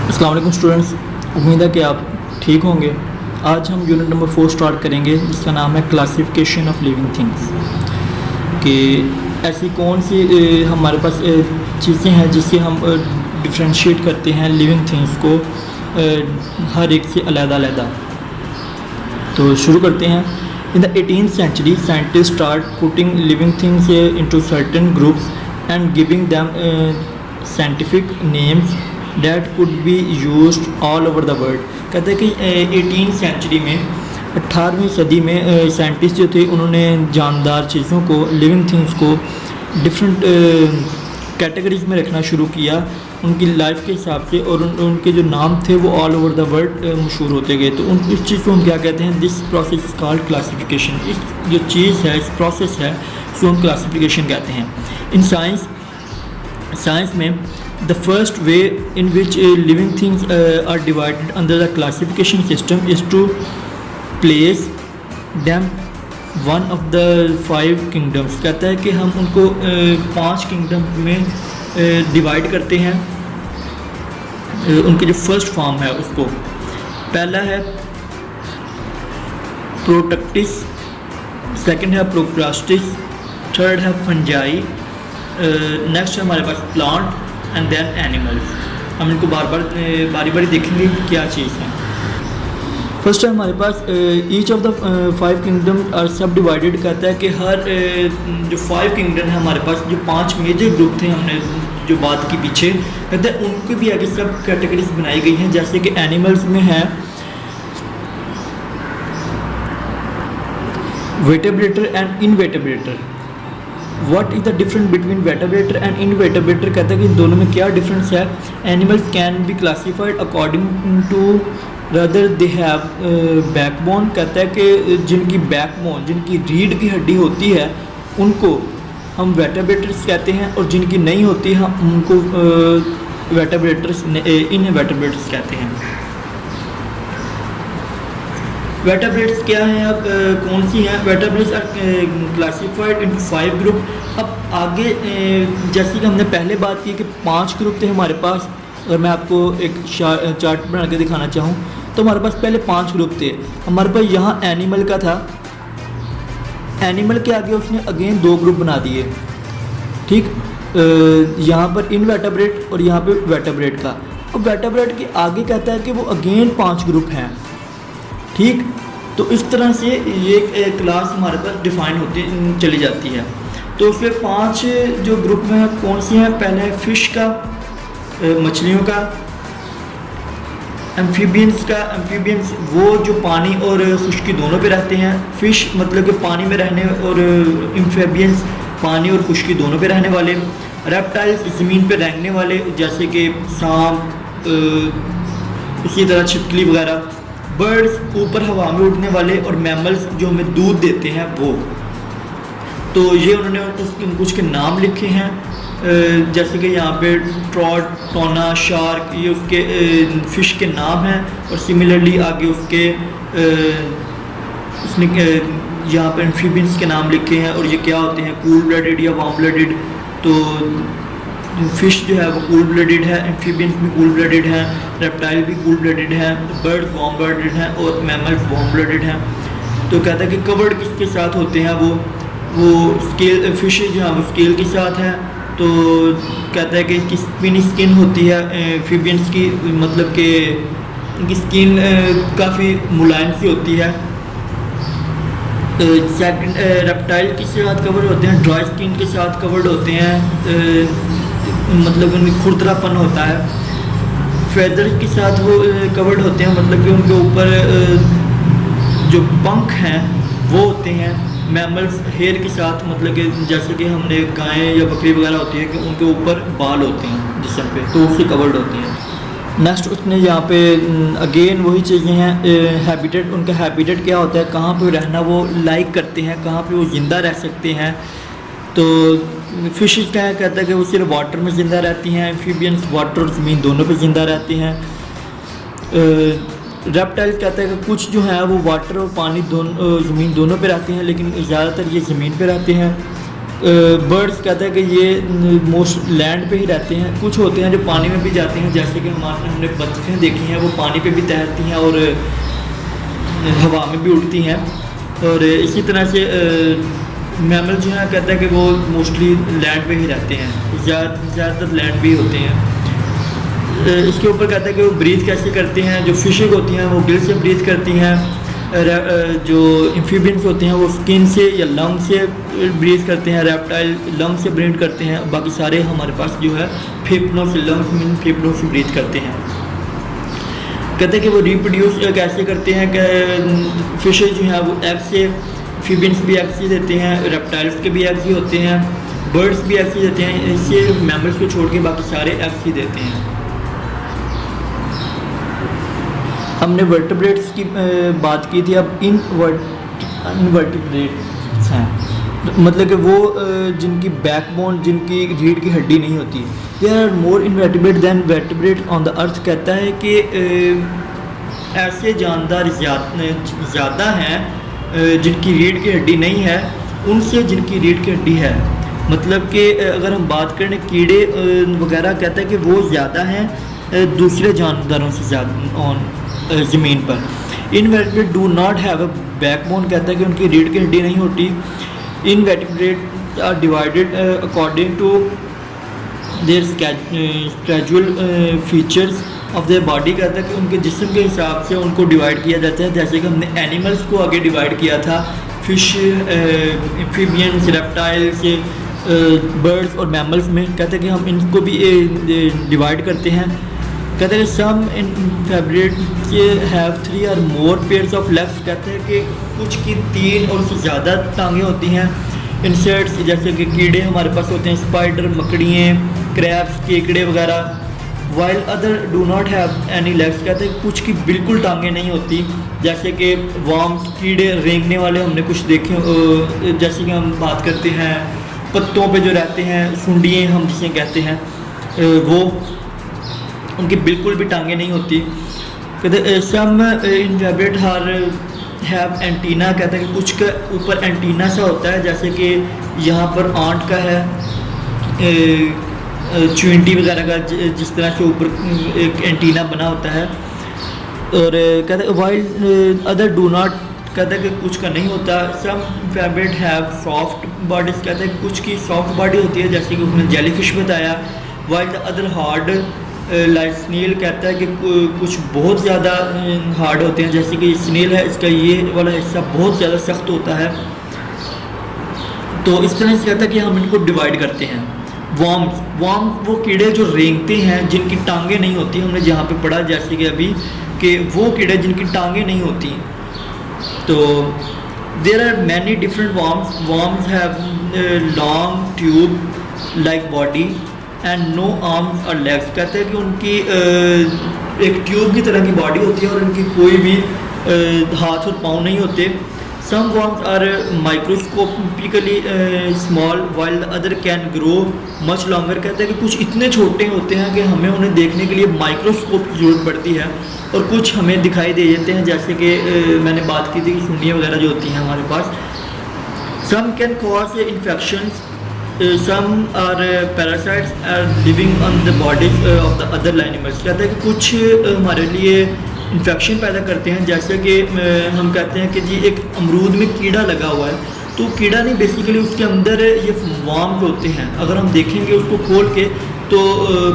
अस्सलाम वालेकुम स्टूडेंट्स, उम्मीद है कि आप ठीक होंगे। आज हम यूनिट नंबर 4 स्टार्ट करेंगे जिसका नाम है क्लासिफिकेशन ऑफ लिविंग थिंग्स। कि ऐसी कौन सी हमारे पास चीज़ें हैं जिससे हम डिफ्रेंशिएट करते हैं लिविंग थिंग्स को हर एक से अलग-अलग। तो शुरू करते हैं। In the 18th century scientist start putting living things into certain groups and giving them scientific names that could be used all over the world। कहते हैं कि 18th सेंचुरी में 18वीं सदी में साइंटिस्ट जो थे उन्होंने जानदार चीज़ों को लिविंग थिंग्स को डिफरेंट कैटेगरीज में रखना शुरू किया उनकी लाइफ के हिसाब से, और उनके जो नाम थे वो ऑल ओवर द वर्ल्ड मशहूर होते गए। तो इस चीज़ को हम क्या कहते हैं, this process is called classification. इस जो चीज़ है, इस प्रोसेस है, इसको हम क्लासिफिकेशन कहते हैं। इन साइंस में the first way in which living things are divided under the classification system is to place them one of the 5 kingdoms। कहता है कि हम उनको 5 किंगडम में डिवाइड करते हैं। उनके जो फर्स्ट फॉर्म है उसको, पहला है प्रोटक्टिस, सेकंड है प्रोक्रास्टिस, थर्ड है फंजाई, नेक्स्ट है हमारे पास प्लांट एंड देन एनिमल्स। हम इनको बारी बारी देखेंगे क्या चीज़ है। फर्स्ट है हमारे पास each of the 5 kingdom are सब डिवाइडेड। कहता है कि हर जो 5 किंगडम है हमारे पास, जो 5 मेजर ग्रुप थे हमने जो बात की पीछे, कहते हैं उनको भी आगे सब कैटेगरीज बनाई गई हैं। जैसे कि एनिमल्स में है वेटेब्रेटर and इनवेटेब्रेटर। What is the difference between vertebrator and invertebrator? कहता है कि इन दोनों में क्या डिफरेंस है। Animals can be classified according to whether they have backbone। कहता है कि जिनकी बैकबोन, जिनकी रीढ़ की हड्डी होती है उनको हम vertebrators कहते हैं, और जिनकी नहीं होती है हम उनको vertebrators invertebrates कहते हैं। वेटाब्रेट्स क्या हैं, अब कौन सी हैं? वेटाब्रेट्स आर क्लासिफाइड इनटू 5 ग्रुप। अब आगे जैसे कि हमने पहले बात की कि 5 ग्रुप थे हमारे पास। अगर मैं आपको एक चार्ट बना के दिखाना चाहूँ तो हमारे पास पहले 5 ग्रुप थे। हमारे पास यहाँ एनिमल का था, एनिमल के आगे उसने अगेन 2 ग्रुप बना दिए, ठीक। यहाँ पर इनवेटाब्रेट और यहाँ पे वेटाब्रेट का। अब वेटाब्रेट के आगे कहता है कि वो अगेन 5 ग्रुप हैं, ठीक। तो इस तरह से ये क्लास हमारे पास डिफाइन होती चली जाती है। तो फिर 5 जो ग्रुप में कौन सी हैं? पहले है फिश का, मछलियों का, एम्फीबियंस का। एम्फीबियंस वो जो पानी और खुश्की दोनों पे रहते हैं। फिश मतलब कि पानी में रहने, और एम्फीबियंस पानी और खुश्की दोनों पे रहने वाले। रेप्टाइल्स ज़मीन पे रहने वाले, जैसे कि सांप, इसी तरह छिपकली वगैरह। बर्ड्स ऊपर हवा में उड़ने वाले, और मैमल्स जो हमें दूध देते हैं वो। तो ये उन्होंने कुछ के नाम लिखे हैं, जैसे कि यहाँ पे ट्रॉट, टोना, शार्क, ये उसके फ़िश के नाम हैं। और सिमिलरली आगे उसके उसने यहाँ पे एम्फीबियंस के नाम लिखे हैं, और ये क्या होते हैं, कूल ब्लडेड या वार्म ब्लडेड। तो फ़िश जो है वो कूल ब्लडेड है, एम्फीबियंस भी कूल ब्लडेड हैं, रेप्टाइल भी कूल ब्लडेड हैं, बर्ड्स वार्म ब्लडेड हैं, और मैमल्स वार्म ब्लडेड हैं। तो कहता है कि कवर्ड किसके साथ होते हैं, वो स्केल फिशेज जो हैं वो स्केल के साथ हैं। तो कहता है कि स्पिनी स्किन होती है एम्फीबियंस की, मतलब कि उनकी स्किन काफ़ी मुलायम सी होती है। सेकंड रेप्टाइल के साथ कवर्ड होते हैं, ड्राई स्किन के साथ कवर्ड होते हैं, मतलब उनमें खुरदरापन होता है। फेदर के साथ वो कवर्ड होते हैं, मतलब कि उनके ऊपर जो पंख हैं वो होते हैं। मैमल्स हेयर के साथ, मतलब कि जैसे कि हमने गाय या बकरी वगैरह होती है कि उनके ऊपर बाल होते हैं जिस्म पे, तो उससे कवर्ड होती हैं। नेक्स्ट उसने यहाँ पे अगेन वही चीज़ें हैं। हैबिटेट, उनका हैबिटेट क्या होता है, कहाँ पे रहना वो लाइक करते हैं, कहाँ पे वो ज़िंदा रह सकते हैं। तो फिशेस क्या है, कहता है कि वो सिर्फ वाटर में ज़िंदा रहती हैं। एम्फीबियंस वाटर और ज़मीन दोनों पे ज़िंदा रहती हैं। रेप्टाइल्स कहता है कि कुछ जो है वो वाटर और पानी दोनों, ज़मीन दोनों पे रहते हैं, लेकिन ज़्यादातर ये ज़मीन पे रहते हैं। बर्ड्स कहता है कि ये मोस्ट लैंड पे ही रहते हैं। कुछ होते हैं जो पानी में भी जाते हैं, जैसे कि हमने बत्तखें देखी हैं, वो पानी पे भी तैरती हैं और हवा में भी उड़ती हैं। और इसी तरह से मैमल जो है कहता है कि वो मोस्टली लैंड पे ही रहते हैं, ज़्यादातर लैंड पे ही होते हैं। इसके ऊपर कहता है कि वो ब्रीथ कैसे करते हैं। जो फिशेज होती हैं वो गिल से ब्रीथ करती हैं, जो एम्फीबियंस होते हैं वो स्किन से या लंग से ब्रीथ करते हैं, रेप्टाइल लंग से ब्रीथ करते हैं, बाकी सारे हमारे पास जो है फेफड़ों से, लंग्स में फेफड़ों से ब्रीथ करते हैं। कहते हैं कि वो रिप्रोड्यूस कैसे करते हैं कि फिशेज जो हैं वो एग से, एम्फीबियंस भी एग से देते हैं, रेप्टाइल्स के भी एग ही होते हैं, बर्ड्स भी एग से देते हैं। इससे मैमल्स को छोड़ के बाकी सारे एग ही देते हैं। हमने वर्टिब्रेट्स की बात की थी, अब इनवर्टिब्रेट्स हैं, मतलब कि वो जिनकी बैकबोन, जिनकी रीढ़ की हड्डी नहीं होती। They are more invertebrate than vertebrate on the earth. कहता है कि ऐसे जानदार ज़्यादा हैं जिनकी रीढ़ की हड्डी नहीं है उनसे जिनकी रीढ़ की हड्डी है। मतलब कि अगर हम बात करें कीड़े वगैरह, कहता है कि वो ज़्यादा हैं दूसरे जानदारों से ज़्यादा ऑन ज़मीन पर। Invertebrate do not have a backbone, कहता है कि उनकी रीढ़ की हड्डी नहीं होती। Invertebrate are divided according to their schedule features of their body. कहता है कि उनके जिस्म के हिसाब से उनको डिवाइड किया जाता है, जैसे कि हमने एनिमल्स को आगे डिवाइड किया था, फिश, एम्फीबियंस, रेप्टाइल्स, बर्ड्स और मैमल्स में। कहते हैं कि हम इनको भी डिवाइड करते हैं। कहते हैं सम इनवर्टिब्रेट्स हैव 3 और मोर पेयर्स ऑफ लेग्स। कहते हैं कि कुछ की 3 और उससे ज़्यादा टांगें होती हैं। इंसेक्ट्स जैसे कि कीड़े हमारे पास होते हैं, स्पाइडर, मकड़ियाँ, क्रैब्स, केकड़े वगैरह। While other do not have any legs. कहते हैं कुछ की बिल्कुल टांगें नहीं होती, जैसे कि वर्म्स, कीड़े रेंगने वाले हमने कुछ देखे, जैसे कि हम बात करते हैं पत्तों पे जो रहते हैं, सुंडियाँ हम जिसे कहते हैं, वो उनकी बिल्कुल भी टांगें नहीं होती। कहते सम इनवर्टिब्रेट हैव एंटीना। कहते हैं कि कुछ का ऊपर एंटीना सा होता है, जैसे कि यहाँ पर आंट का है, चुंटी वगैरह का जिस तरह से ऊपर एक एंटीना बना होता है। और कहते हैं वाइल अदर डू नॉट। कहता है कि कुछ का नहीं होता। सम इनवर्टिब्रेट हैव सॉफ्ट बॉडीज। कहते हैं कुछ की सॉफ्ट बॉडी होती है, जैसे कि उसने जेलीफिश बताया। While the other hard like snail. कहता है कि कुछ बहुत ज़्यादा हार्ड होते हैं, जैसे कि स्नेल है, इसका ये वाला हिस्सा बहुत ज़्यादा सख्त होता है। तो इस तरह से कहता है कि हम इनको डिवाइड करते हैं। वर्म्स वो कीड़े जो रेंगते हैं, जिनकी टांगें नहीं होती। हमने जहाँ पे पढ़ा जैसे कि अभी कि वो कीड़े जिनकी टांगें नहीं होती। तो there are many different worms have long tube like body and no arms और लेग्स। कहते हैं कि उनकी एक ट्यूब की तरह की बॉडी होती है और उनकी कोई भी हाथ और पाँव नहीं होते। Some worms are microscopically small while the other can grow much longer. कहते हैं कि कुछ इतने छोटे होते हैं कि हमें उन्हें देखने के लिए माइक्रोस्कोप की ज़रूरत पड़ती है, और कुछ हमें दिखाई दे देते हैं, जैसे कि मैंने बात की थी कि सुंडियाँ वगैरह जो होती हैं हमारे पास। Some can cause infections, some are parasites are living on the bodies of the other animals। कहते हैं कि कुछ हमारे लिए इन्फेक्शन पैदा करते हैं, जैसे कि हम कहते हैं कि जी एक अमरूद में कीड़ा लगा हुआ है, तो कीड़ा नहीं, बेसिकली उसके अंदर ये वर्म्स होते हैं। अगर हम देखेंगे उसको खोल के तो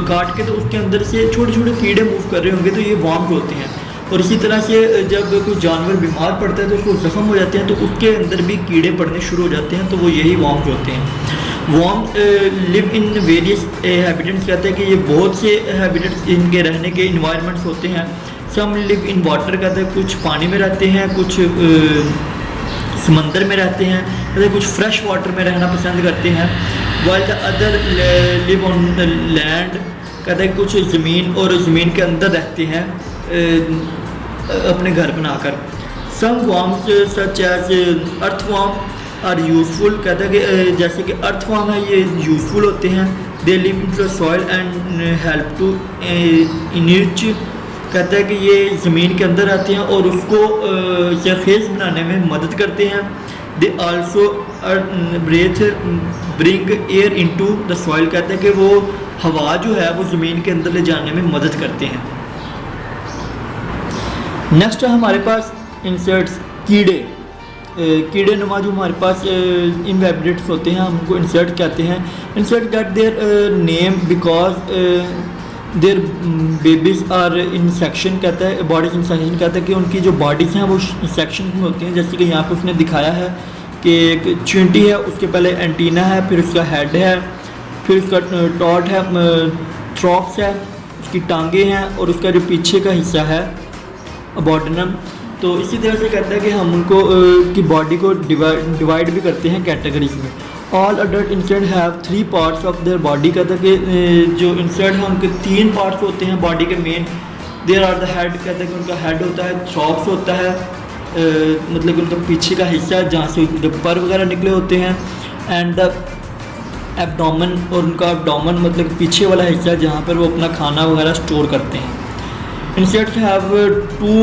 काट के, तो उसके अंदर से छोटे छोटे कीड़े मूव कर रहे होंगे, तो ये वर्म्स होते हैं। और इसी तरह से जब कोई जानवर बीमार पड़ता है तो उसको ज़ख्म हो जाते हैं, तो उसके अंदर भी कीड़े पड़ने शुरू हो जाते हैं, तो वो यही वर्म्स होते हैं। Worms live in various habitats. कहते हैं कि ये बहुत से हैबिटेट्स इनके रहने के इन्वायरमेंट्स होते हैं। सम लिव इन वाटर। कहते हैं कुछ पानी में रहते हैं, कुछ समंदर में रहते हैं, कहते हैं कुछ फ्रेश वाटर में रहना पसंद करते हैं। While the other live on the land. कहते हैं कुछ ज़मीन और ज़मीन के अंदर रहते हैं अपने घर बनाकर। Some worms such as earthworm are useful. कहते हैं कि जैसे कि अर्थवर्म है, ये यूज़फुल होते हैं। They live in the soil and help to enrich. कहता है कि ये ज़मीन के अंदर आते हैं और उसको सरफेस बनाने में मदद करते हैं। They also breathe bring air into the soil, कहते हैं कि वो हवा जो है वो ज़मीन के अंदर ले जाने में मदद करते हैं। नेक्स्ट है हमारे पास इंसेक्ट्स, कीड़े नुमा जो हमारे पास इनवर्टेब्रेट्स होते हैं, हम उनको इंसेक्ट कहते हैं। Insect get their name because their babies are in section, कहता है बॉडीज इन सेक्शन, कहता है कि उनकी जो बॉडीज़ हैं वो सेक्शन में होती हैं। जैसे कि यहाँ पे उसने दिखाया है कि एक चींटी है, उसके पहले एंटीना है, फिर उसका हेड है, फिर उसका टॉट है, थ्रॉक्स है, उसकी टांगे हैं और उसका जो पीछे का हिस्सा है अबॉर्डिनम। तो इसी तरह से कहता है कि हम उनको की बॉडी को डिवाइड भी करते हैं कैटेगरीज में। All adult insect have 3 parts of their body, कहता है कि जो इंसेक्ट हैं उनके 3 पार्ट्स होते हैं बॉडी के main. There are the head, कहता है कि उनका हेड होता है, थ्रॉक्स होता है, मतलब उनका पीछे का हिस्सा जहाँ से उनके पर वगैरह निकले होते हैं, एंड द एब्डोमेन, और उनका एब्डोमेन मतलब पीछे वाला हिस्सा जहाँ पर वो अपना खाना वगैरह स्टोर करते हैं। इंसेक्ट्स हैव 2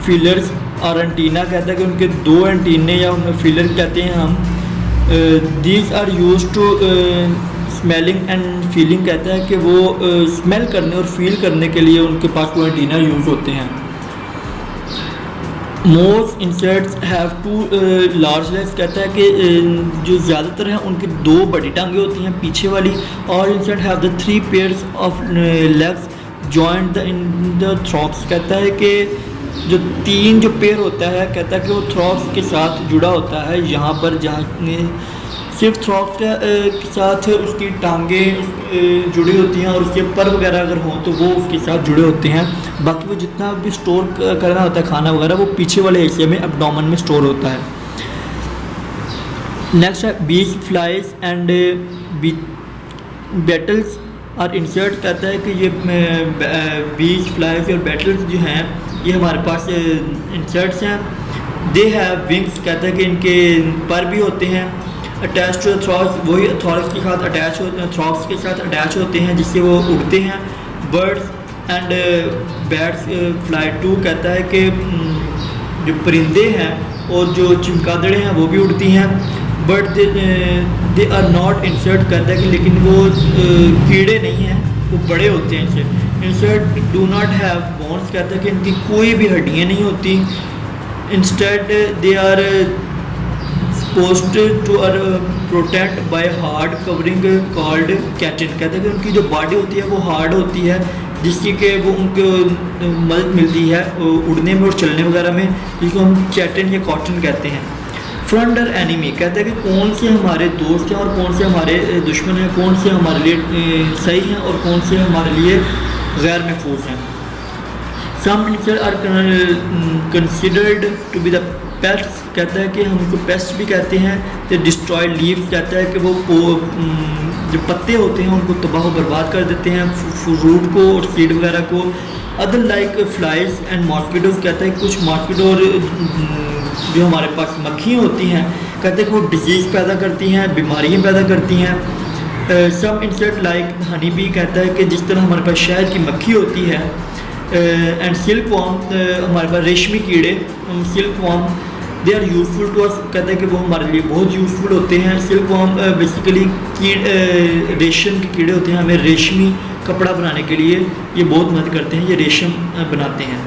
फीलर्स और एंटीना, कहता है कि उनके 2 एंटीने या फीलर कहते हैं हम। These are use to smelling and feeling, कहता है कि वो स्मेल करने और फील करने के लिए उनके पास वो एंटीना यूज़ होते हैं। Most insects have 2 large legs, कहता है कि जो ज़्यादातर हैं उनकी 2 बड़ी टांगें होती हैं पीछे वाली। और insect have the 3 pairs of legs joint in the thorax, कहता है कि जो 3 जो पेयर होता है, कहता है कि वो थ्रॉक्स के साथ जुड़ा होता है। यहाँ पर जहाँ सिर्फ थ्रॉक्स के साथ उसकी टांगें जुड़ी होती हैं और उसके पर वगैरह अगर हों तो वो उसके साथ जुड़े होते हैं। बाकी वो जितना भी स्टोर करना होता है खाना वगैरह वो पीछे वाले हिस्से में एब्डोमेन में स्टोर होता है। नेक्स्ट है बीज, फ्लाइज एंड बेटल्स और इंसेक्ट, कहता है कि ये बीज, फ्लाइज और बेटल्स जो हैं ये हमारे पास इंसेक्ट्स हैं। दे हैव विंग्स, कहता है कि इनके पर भी होते हैं। अटैच टू थ्रॉक्स, वही थ्रॉक्स के साथ अटैच थ्रॉक्स के साथ अटैच होते हैं जिससे वो उड़ते हैं। Birds and bats fly too, कहता है कि जो परिंदे हैं और जो चिमगादड़ें हैं वो भी उड़ती हैं। But they are not insect, कहता है कि लेकिन वो कीड़े नहीं हैं, वो बड़े होते हैं इनसे। Insect do not have bones, कहता है कि इनकी कोई भी हड्डियाँ नहीं होती। Instead they are supposed to are protect by hard covering called chitin, कहते हैं कि उनकी जो बॉडी होती है वो हार्ड होती है जिससे कि वो उनको मदद मिलती है उड़ने में और चलने वगैरह में, जिसको हम कैटिन या कॉटन कहते हैं। फ्रंटर एनिमी, कहते हैं कि कौन से हमारे दोस्त हैं और कौन से हमारे दुश्मन हैं, कौन से हमारे लिए सही हैं और कौन से हमारे लिए गैर महफूज हैं। Some insects are considered to be the pests, कहता है कि हम उनको पेस्ट भी कहते हैं। तो डिस्ट्रॉय लीव्स, कहता है कि वो जो पत्ते होते हैं उनको तबाह बर्बाद कर देते हैं, फ्रूट को और सीड वगैरह को। Other like flies and mosquitoes, कहता है कुछ मॉस्किटो और जो हमारे पास मक्खियाँ होती हैं, कहते हैं कि वो डिजीज़ पैदा करती हैं, बीमारियाँ पैदा करती हैं। Some insect like honey bee, कहता है कि जिस तरह हमारे पास शहद की मक्खी होती है। एंड सिल्क वॉर्म, हमारे पास रेशमी कीड़े, silkworm, they are useful to us, कहते हैं कि वो हमारे लिए बहुत यूज़फुल होते हैं। सिल्क वॉर्म बेसिकली रेशम के कीड़े होते हैं, हमें रेशमी कपड़ा बनाने के लिए ये बहुत मदद करते हैं, ये रेशम बनाते हैं।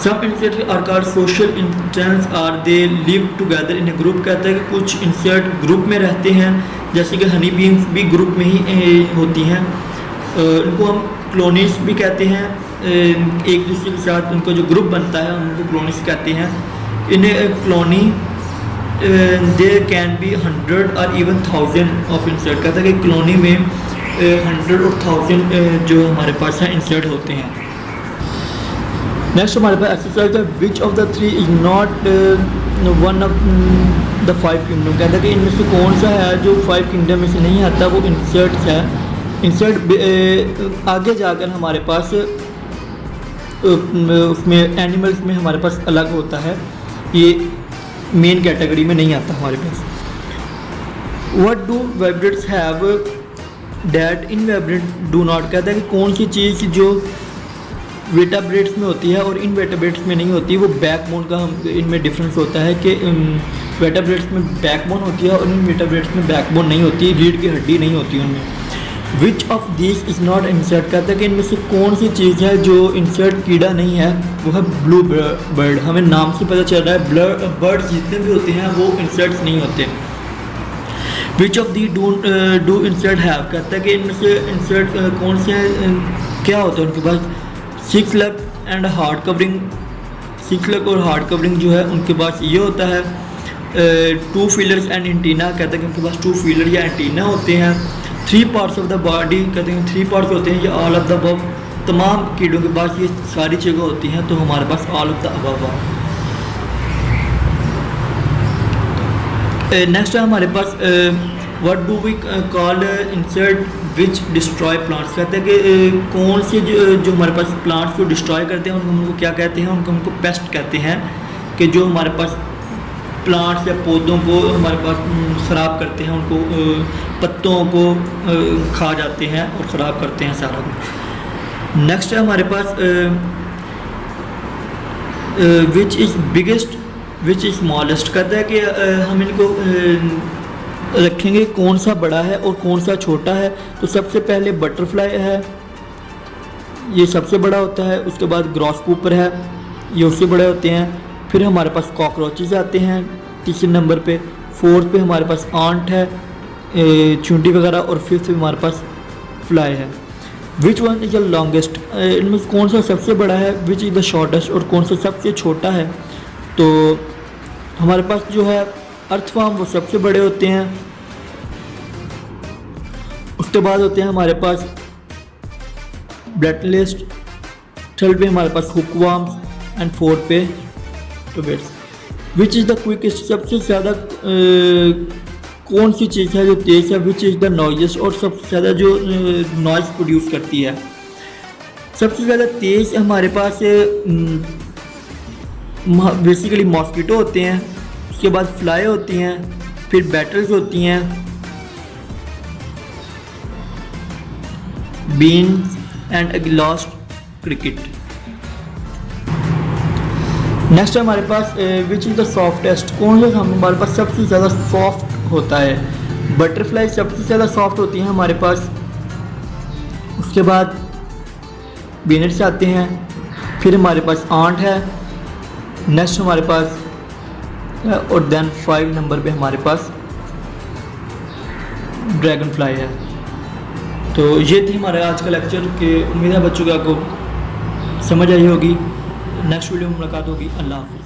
Some insect are called social insects, are they live together in a group, कहता है कि कुछ इंसेक्ट ग्रुप में रहते हैं, जैसे कि हनी बीन्स भी ग्रुप में ही होती हैं। उनको हम क्लोनिस भी कहते हैं, एक दूसरे के साथ उनको जो ग्रुप बनता है उनको क्लोनिस कहते हैं। इन ए क्लोनी देयर कैन बी 100 और इवन 1000 ऑफ इंसेक्ट, कहता है कि क्लोनी में 100 और 1000 जो हमारे पास हैं इंसेक्ट होते हैं। नेक्स्ट हमारे पास एक्सरसाइज है which of the 3 is not one of the 5 kingdom, कहता है कि इनमें से कौन सा है जो 5 किंगडम में से नहीं आता, वो इंसेक्ट्स है। इंसेक्ट आगे जाकर हमारे पास उसमें एनिमल्स में हमारे पास अलग होता है, ये मेन कैटेगरी में नहीं आता हमारे पास। What do vertebrates have that invertebrates do not, कहता है कि कौन सी चीज़ जो वर्टेब्रेट्स में होती है और इनवर्टेब्रेट्स में नहीं होती, वो बैकबोन का हम इनमें डिफरेंस होता है कि वर्टेब्रेट्स में बैकबोन होती है और इन वर्टेब्रेट्स में बैकबोन नहीं होती, रीढ़ की हड्डी नहीं होती उनमें। Which of this is not insert, कहता है कि इनमें से कौन सी चीज़ है जो इंसर्ट कीड़ा नहीं है, वो है ब्लू बर्ड। हमें नाम से पता चल रहा है बर्ड्स जितने भी होते हैं वो इंसर्ट्स नहीं होते। Which of the do insert have, कहता है कि इनमें से इंसर्ट कौन से हैं, क्या होता है उनके पास 6 leg and hard covering, 6 leg और हार्ड कवरिंग जो है उनके पास ये होता है। 2 फीलर्स एंड एंटीना, कहते हैं कि उनके पास 2 फीलर या एंटीना होते हैं। 3 पार्ट्स ऑफ द बॉडी, कहते हैं 3 पार्ट्स होते हैं, ये ऑल ऑफ द अबव, तमाम कीड़ों के पास ये सारी चीज़ें होती हैं, तो हमारे पास ऑल ऑफ द अबव है। नेक्स्ट है हमारे पास what do we call insect which destroy plants, कहते हैं कि कौन से जो हमारे पास प्लांट्स को डिस्ट्रॉय करते हैं उनको क्या कहते हैं, उनको पेस्ट कहते हैं, कि जो हमारे पास प्लांट्स या पौधों को हमारे पास ख़राब करते हैं, उनको पत्तों को खा जाते हैं और ख़राब करते हैं सारा कुछ। नेक्स्ट है हमारे पास which is biggest which is smallest, कहता है कि हम इनको रखेंगे कौन सा बड़ा है और कौन सा छोटा है। तो सबसे पहले बटरफ्लाई है, ये सबसे बड़ा होता है। उसके बाद ग्रॉसहॉपर है, ये उससे बड़े होते हैं। फिर हमारे पास कॉकरोचेस आते हैं तीसरे नंबर पे। 4th पे हमारे पास आंट है, चूंटी वगैरह। और 5th पे हमारे पास फ्लाई है। Which one is the longest, इनमें कौन सा सबसे बड़ा है, विच इज़ द शॉर्टेस्ट और कौन सा सबसे छोटा है। तो हमारे पास जो है अर्थवर्म वो सबसे बड़े होते हैं। उसके बाद होते हैं हमारे पास ब्लैटलिस्ट, 3rd पे हमारे पास हुकवर्म्स एंड 4th पे टोबेट्स। विच इज़ द क्विकेस्ट, सबसे ज़्यादा कौन सी चीज़ है जो तेज़ है। विच इज़ द नॉइजेस्ट, और सबसे ज़्यादा जो नॉइज़ प्रोड्यूस करती है। सबसे ज़्यादा तेज़ हमारे पास बेसिकली मॉस्किटो होते हैं। उसके बाद फ्लाई होती हैं, फिर बैटल्स होती हैं, beans and last cricket. Next है हमारे पास विच इज़ द सॉफ्टेस्ट, कौन सा हमारे पास सबसे ज़्यादा सॉफ्ट होता है। बटरफ्लाई सबसे ज़्यादा सॉफ्ट होती हैं हमारे पास। उसके बाद बीनेट्स आते हैं, फिर हमारे पास आंट है, नेक्स्ट हमारे पास और देन 5 नंबर पे हमारे पास ड्रैगन फ्लाई है। तो ये थी हमारे आज का लेक्चर के उम्मीद है बच्चों को आपको समझ आई होगी। नेक्स्ट वीडियो में मुलाकात होगी। अल्लाह हाफ़िज़।